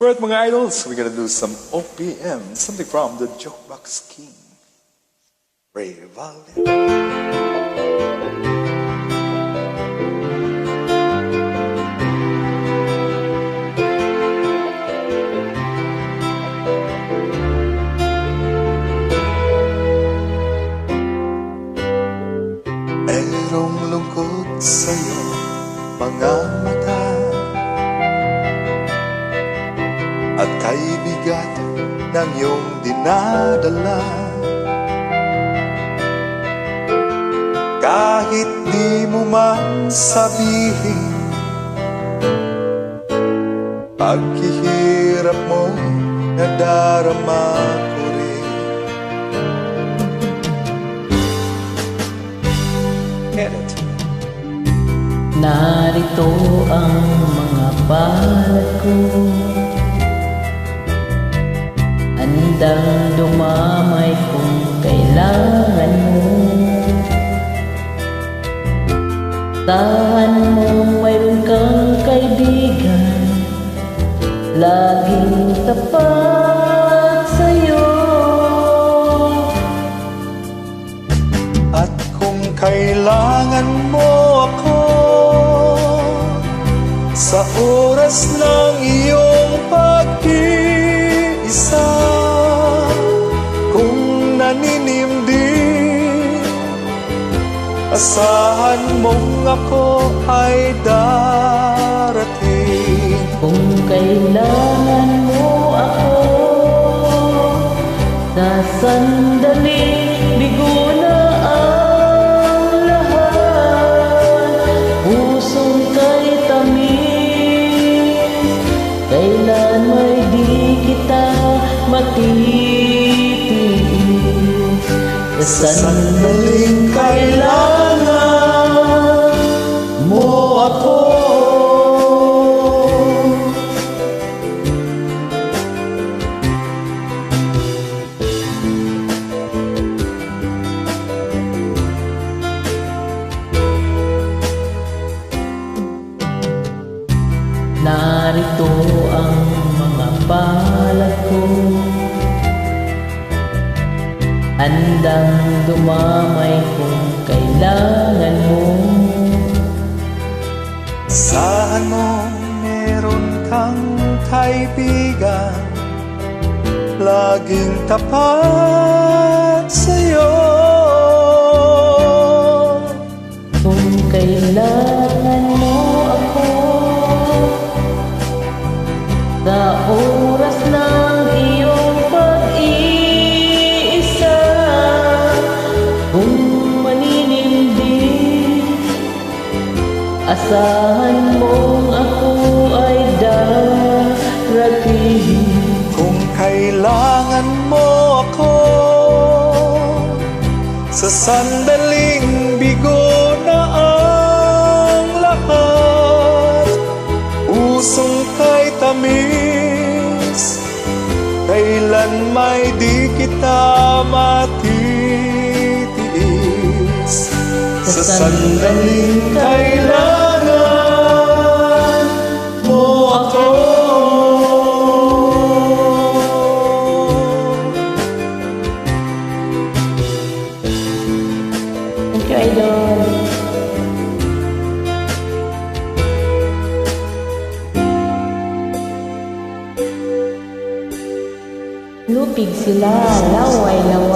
Alright mga idols, we're gonna do some OPM, something from the Jukebox King, Ray Valdez. Merong lungkot sa'yo, mga mata, at kay bigat ng iyong dinadala. Kahit di mo man sabihin, paghihirap mo nadarama ko rin. Get it? Narito ang mga palad ko, handang dumamay kung kailangan mo. Tahan mo, mayroon kang kaibigan, laging tapat sa'yo. At kung kailangan mo ako sa oras ng iyong pag-iisa, kung naninimdim, asahan mong ako ay darating. Kung kailangan mo ako sa sandaling bigo na ang lahat, pusong kay tamis, kailan may di kita matitiis. Sa sandaling kailangan mo ako, narito ang mga palad ko, handang dumamay kung kailangan mo. saan mo meron kang kaibigan, laging tapat sa'yo. Kung kailangan mo ako sa oras ng iyong pag-iisa, kung maninimdim, asahan mong ako ay darating. Kung kailangan mo ako sa sandaling bigo na ang lahat, pusong kay tamis, kailan may di kita matitiis. Sa sandaling kailangan mo ako. Thank you, Idol. Lupig sila, laway-laway.